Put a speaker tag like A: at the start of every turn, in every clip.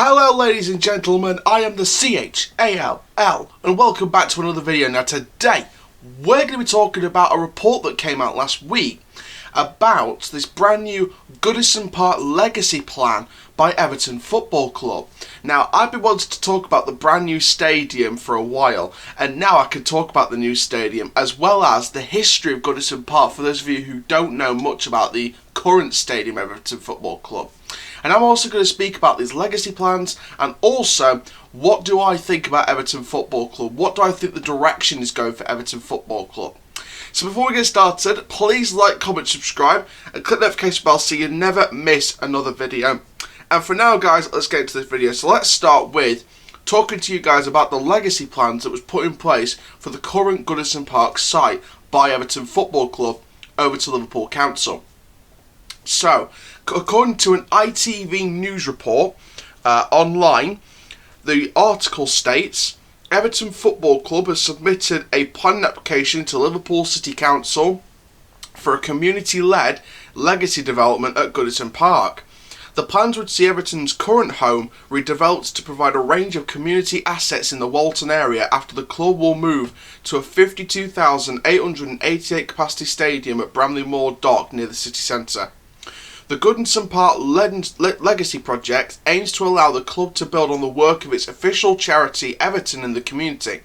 A: Hello ladies and gentlemen, I am the CHALL and welcome back to another video. Now today we're going to be talking about a report that came out last week about this brand new Goodison Park Legacy plan by Everton Football Club. Now I've been wanting to talk about the brand new stadium for a while, and now I can talk about the new stadium as well as the history of Goodison Park for those of you who don't know much about the current stadium of Everton Football Club. And I'm also going to speak about these legacy plans and also what do I think about Everton Football Club? What do I think the direction is going for Everton Football Club? So before we get started, please like, comment, subscribe and click the notification bell so you never miss another video. And for now guys, let's get into this video. So let's start with talking to you guys about the legacy plans that was put in place for the current Goodison Park site by Everton Football Club over to Liverpool Council. So, according to an ITV news report online, the article states Everton Football Club has submitted a planning application to Liverpool City Council for a community-led legacy development at Goodison Park. The plans would see Everton's current home redeveloped to provide a range of community assets in the Walton area after the club will move to a 52,888 capacity stadium at Bramley Moore Dock near the city centre. The Goodison Park Legacy Project aims to allow the club to build on the work of its official charity Everton in the community.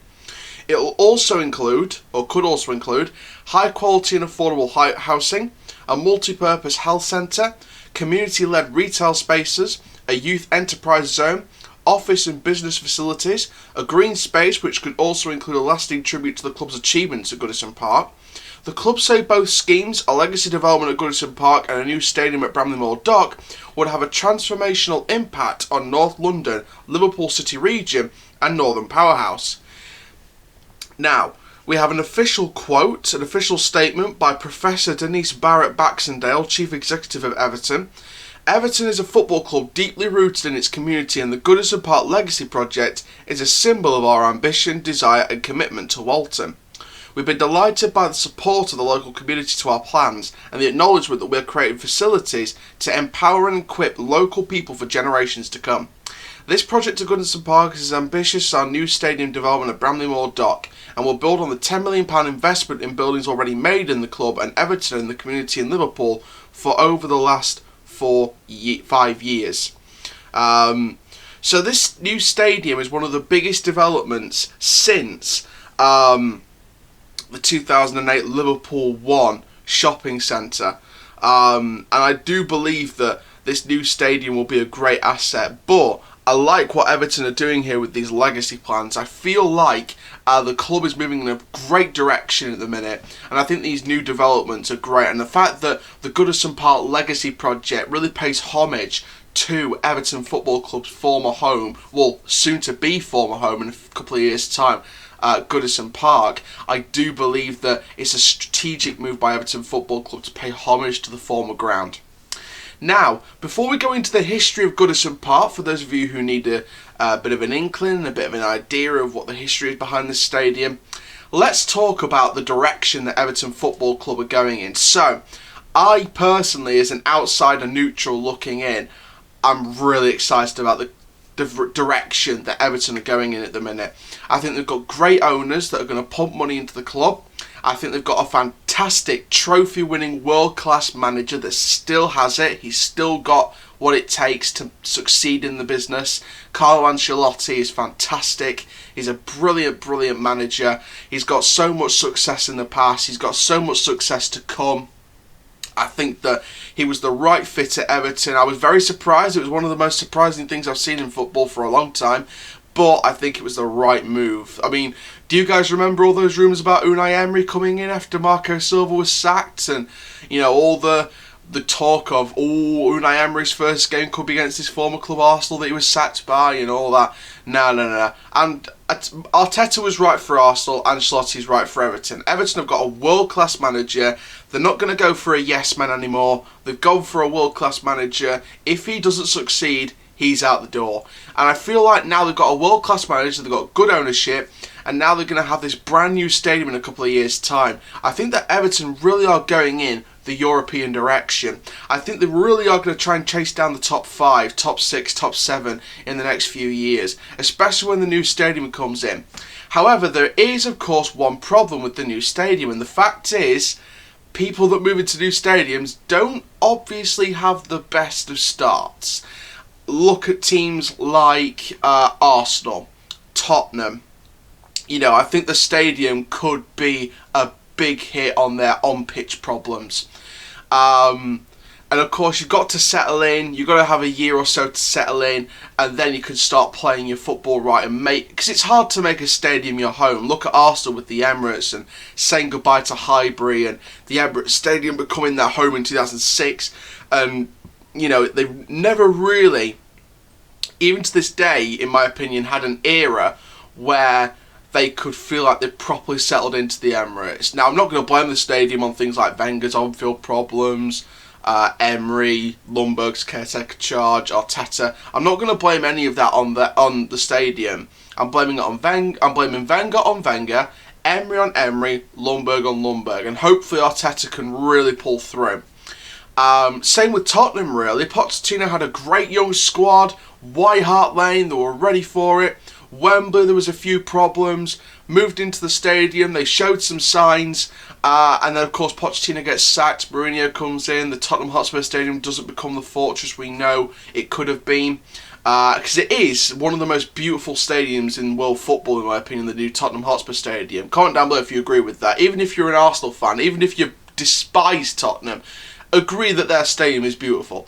A: It will also include, or could also include, high quality and affordable housing, a multi-purpose health centre, community-led retail spaces, a youth enterprise zone, office and business facilities, a green space which could also include a lasting tribute to the club's achievements at Goodison Park. The club say both schemes, a legacy development at Goodison Park and a new stadium at Bramley Moore Dock, would have a transformational impact on North London, Liverpool City region and Northern Powerhouse. Now, we have an official quote, an official statement by Professor Denise Barrett-Baxendale, Chief Executive of Everton. Everton is a football club deeply rooted in its community, and the Goodison Park Legacy Project is a symbol of our ambition, desire and commitment to Walton. We've been delighted by the support of the local community to our plans and the acknowledgement that we are creating facilities to empower and equip local people for generations to come. This project at Goodison Park is as ambitious as our new stadium development at Bramley Moore Dock and will build on the £10 million investment in buildings already made in the club and Everton and the community in Liverpool for over the last 5 years. So this new stadium is one of the biggest developments since the 2008 Liverpool 1 shopping centre, and I do believe that this new stadium will be a great asset, but I like what Everton are doing here with these legacy plans. I feel like the club is moving in a great direction at the minute, and I think these new developments are great, and the fact that the Goodison Park Legacy Project really pays homage to Everton Football Club's former home, well, soon to be former home in a couple of years' time, Goodison Park. I do believe that it's a strategic move by Everton Football Club to pay homage to the former ground. Now, before we go into the history of Goodison Park, for those of you who need a bit of an inkling, a bit of an idea of what the history is behind this stadium, let's talk about the direction that Everton Football Club are going in. So, I personally, as an outsider neutral looking in, I'm really excited about the direction that Everton are going in at the minute. I think they've got great owners that are going to pump money into the club. I think they've got a fantastic trophy-winning world-class manager that still has it. He's still got what it takes to succeed in the business. Carlo Ancelotti is fantastic. He's a brilliant, brilliant manager. He's got so much success in the past. He's got so much success to come. I think that he was the right fit at Everton. I was very surprised. It was one of the most surprising things I've seen in football for a long time. But I think it was the right move. I mean, do you guys remember all those rumours about Unai Emery coming in after Marco Silva was sacked? And, you know, all the talk of, Unai Emery's first game could be against his former club Arsenal that he was sacked by and all that. No. And Arteta was right for Arsenal, Ancelotti's right for Everton. Everton have got a world-class manager. They're not going to go for a yes man anymore. They've gone for a world-class manager. If he doesn't succeed, he's out the door. And I feel like now they've got a world-class manager, they've got good ownership, and now they're going to have this brand new stadium in a couple of years' time. I think that Everton really are going in the European direction. I think they really are going to try and chase down the top 5, top 6, top 7 in the next few years, especially when the new stadium comes in. However, there is of course one problem with the new stadium, and the fact is people that move into new stadiums don't obviously have the best of starts. Look at teams like Arsenal, Tottenham. You know, I think the stadium could be a big hit on their on-pitch problems. And of course you've got to settle in, you've got to have a year or so to settle in, and then you can start playing your football right and because it's hard to make a stadium your home. Look at Arsenal with the Emirates and saying goodbye to Highbury and the Emirates Stadium becoming their home in 2006, and you know, they've never really, even to this day in my opinion, had an era where they could feel like they've properly settled into the Emirates. Now I'm not going to blame the stadium on things like Wenger's on-field problems, Emery, Lundberg's caretaker charge, Arteta. I'm not going to blame any of that on the stadium. I'm blaming Wenger on Wenger, Emery on Emery, Lundberg on Lundberg, and hopefully Arteta can really pull through. Same with Tottenham really. Pochettino had a great young squad. White Hart Lane, they were ready for it. Wembley, there was a few problems. Moved into the stadium, they showed some signs, and then of course Pochettino gets sacked, Mourinho comes in, the Tottenham Hotspur Stadium doesn't become the fortress we know it could have been, because it is one of the most beautiful stadiums in world football in my opinion, the new Tottenham Hotspur Stadium. Comment down below if you agree with that. Even if you're an Arsenal fan, even if you despise Tottenham, agree that their stadium is beautiful.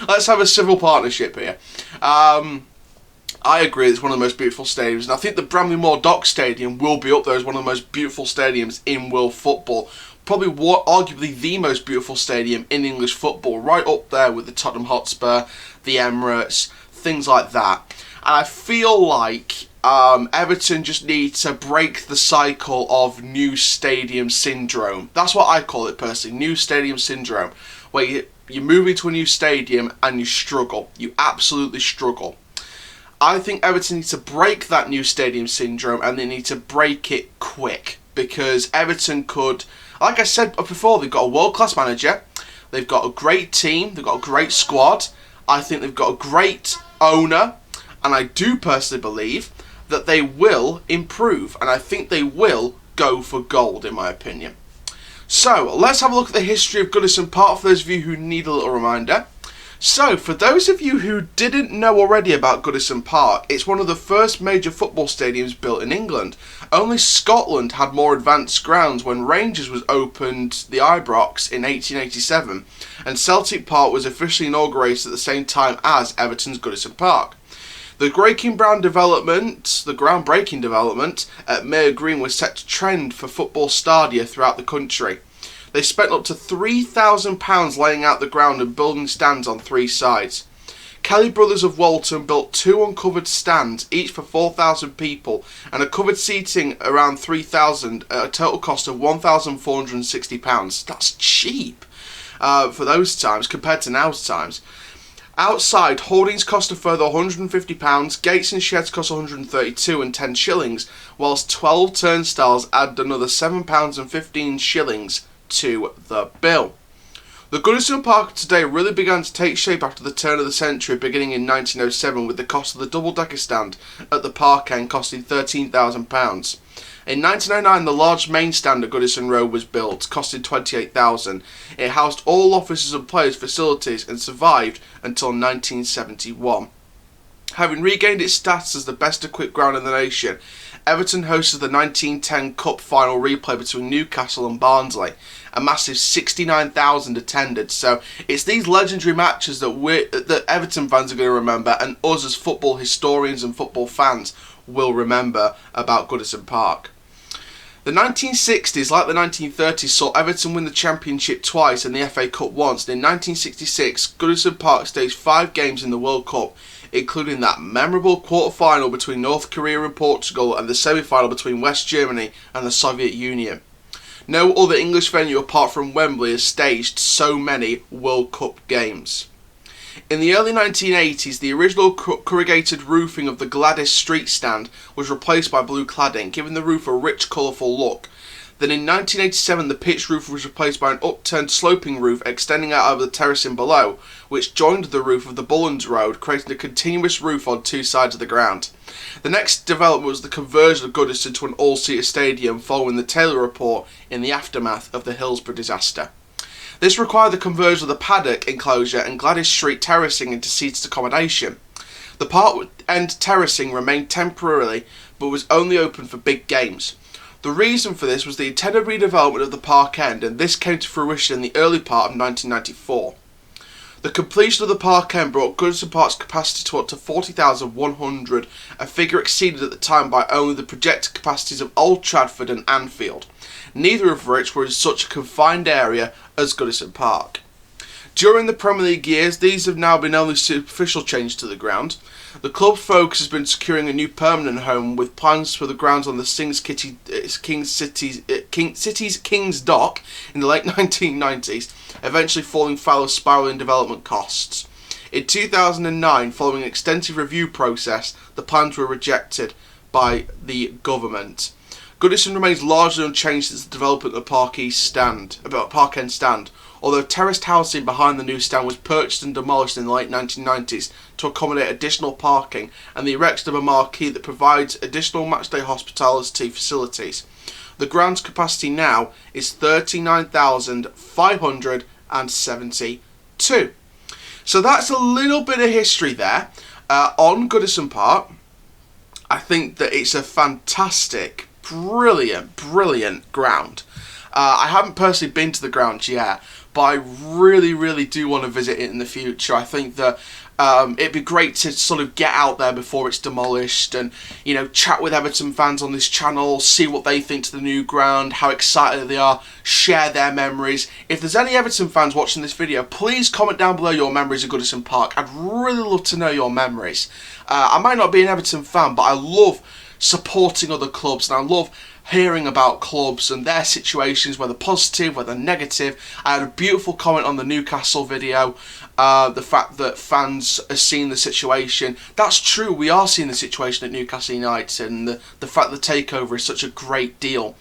A: Let's have a civil partnership here. I agree it's one of the most beautiful stadiums, and I think the Bramley Moore Dock Stadium will be up there as one of the most beautiful stadiums in world football. Probably arguably the most beautiful stadium in English football, right up there with the Tottenham Hotspur, the Emirates, things like that. And I feel like Everton just need to break the cycle of new stadium syndrome. That's what I call it personally, new stadium syndrome, where you move into a new stadium and you struggle. You absolutely struggle. I think Everton need to break that new stadium syndrome, and they need to break it quick, because Everton could, like I said before, they've got a world-class manager, they've got a great team, they've got a great squad, I think they've got a great owner, and I do personally believe that they will improve, and I think they will go for gold in my opinion. So let's have a look at the history of Goodison Park for those of you who need a little reminder. So, for those of you who didn't know already about Goodison Park, it's one of the first major football stadiums built in England. Only Scotland had more advanced grounds when Rangers was opened the Ibrox in 1887, and Celtic Park was officially inaugurated at the same time as Everton's Goodison Park. The groundbreaking development at Mayor Green was set to trend for football stadia throughout the country. They spent up to £3,000 laying out the ground and building stands on 3 sides. Kelly Brothers of Walton built 2 uncovered stands, each for 4,000 people, and a covered seating around 3,000 at a total cost of £1,460. That's cheap for those times compared to now's times. Outside, hoardings cost a further £150, gates and sheds cost £132 and 10 shillings, whilst 12 turnstiles added another £7 and 15 shillings to the bill. The Goodison Park today really began to take shape after the turn of the century, beginning in 1907, with the cost of the double-decker stand at the park end costing £13,000. In 1909, the large main stand at Goodison Road was built, costing £28,000. It housed all offices and players' facilities and survived until 1971. Having regained its status as the best equipped ground in the nation, Everton hosted the 1910 Cup final replay between Newcastle and Barnsley. A massive 69,000 attended, so it's these legendary matches that Everton fans are going to remember, and us as football historians and football fans will remember about Goodison Park. The 1960s, like the 1930s, saw Everton win the Championship twice and the FA Cup once, and in 1966, Goodison Park staged 5 games in the World Cup, including that memorable quarter-final between North Korea and Portugal and the semi-final between West Germany and the Soviet Union. No other English venue apart from Wembley has staged so many World Cup games. In the early 1980s, the original corrugated roofing of the Gladys Street stand was replaced by blue cladding, giving the roof a rich, colourful look. Then in 1987, the pitched roof was replaced by an upturned sloping roof extending out over the terracing below, which joined the roof of the Bullens Road, creating a continuous roof on two sides of the ground. The next development was the conversion of Goodison to an all-seater stadium following the Taylor Report in the aftermath of the Hillsborough disaster. This required the conversion of the paddock enclosure and Gladys Street terracing into seated accommodation. The park end terracing remained temporarily, but was only open for big games. The reason for this was the intended redevelopment of the park end, and this came to fruition in the early part of 1994. The completion of the park end brought Goodison Park's capacity to up to 40,100, a figure exceeded at the time by only the projected capacities of Old Trafford and Anfield, neither of which were in such a confined area as Goodison Park. During the Premier League years, these have now been only superficial changes to the ground. The club's focus has been securing a new permanent home, with plans for the grounds on the City's King's Dock in the late 1990s, eventually falling foul of spiralling development costs. In 2009, following an extensive review process, the plans were rejected by the government. Goodison remains largely unchanged since the development of the Park End stand, although terraced housing behind the new stand was purchased and demolished in the late 1990s to accommodate additional parking and the erection of a marquee that provides additional matchday hospitality facilities. The ground's capacity now is 39,572. So that's a little bit of history there on Goodison Park. I think that it's a fantastic, brilliant ground. I haven't personally been to the ground yet, but I really do want to visit it in the future. I think that it'd be great to sort of get out there before it's demolished and, you know, chat with Everton fans on this channel, see what they think to the new ground, how excited they are, share their memories. If there's any Everton fans watching this video, please comment down below your memories of Goodison Park. I'd really love to know your memories. I might not be an Everton fan, but I love supporting other clubs, and I love hearing about clubs and their situations, whether positive, whether negative. I had a beautiful comment on the Newcastle video, the fact that fans are seeing the situation. That's true, we are seeing the situation at Newcastle United, and the fact that the takeover is such a great deal.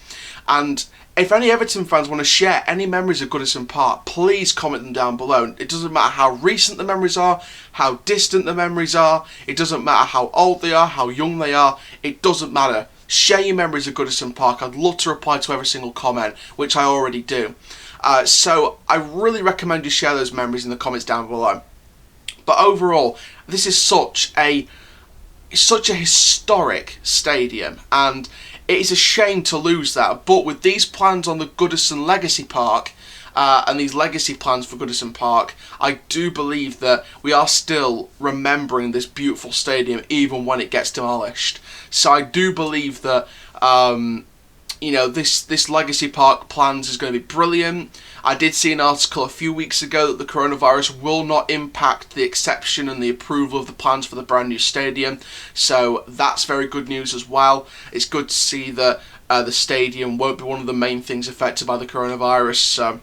A: And if any Everton fans want to share any memories of Goodison Park, please comment them down below. It doesn't matter how recent the memories are, how distant the memories are, it doesn't matter how old they are, how young they are, it doesn't matter. Share your memories of Goodison Park. I'd love to reply to every single comment, which I already do. So I really recommend you share those memories in the comments down below. But overall, this is such a historic stadium, and it is a shame to lose that. But with these plans on the Goodison Legacy Park, and these legacy plans for Goodison Park, I do believe that we are still remembering this beautiful stadium even when it gets demolished. So I do believe that you know, this Legacy Park plans is going to be brilliant. I did see an article a few weeks ago that the coronavirus will not impact the acceptance and the approval of the plans for the brand new stadium, so that's very good news as well. It's good to see that the stadium won't be one of the main things affected by the coronavirus, so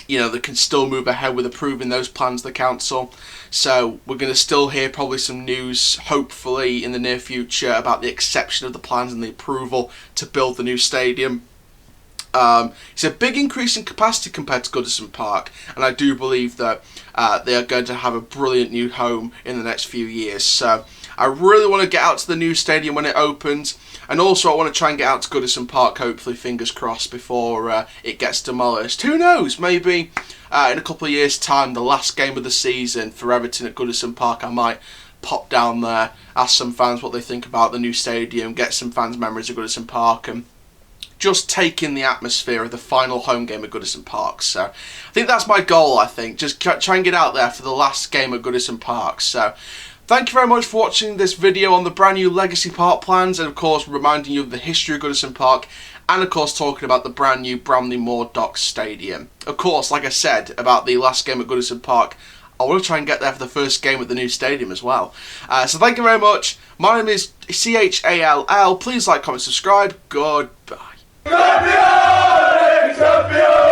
A: you know, they can still move ahead with approving those plans, the council. So we're going to still hear probably some news, hopefully in the near future, about the acceptance of the plans and the approval to build the new stadium. It's a big increase in capacity compared to Goodison Park, and I do believe that they are going to have a brilliant new home in the next few years. So I really want to get out to the new stadium when it opens, and also I want to try and get out to Goodison Park, hopefully, fingers crossed, before it gets demolished. Who knows, maybe in a couple of years' time, the last game of the season for Everton at Goodison Park, I might pop down there, ask some fans what they think about the new stadium, get some fans' memories of Goodison Park, and just take in the atmosphere of the final home game at Goodison Park. So I think that's my goal, I think. Just try and get out there for the last game at Goodison Park. So thank you very much for watching this video on the brand new Legacy Park plans, and of course reminding you of the history of Goodison Park, and of course talking about the brand new Bramley Moore Dock Stadium. Of course, like I said about the last game at Goodison Park, I want to try and get there for the first game at the new stadium as well. So thank you very much. My name is CHALL. Please like, comment, subscribe. Goodbye. Champion! Champion!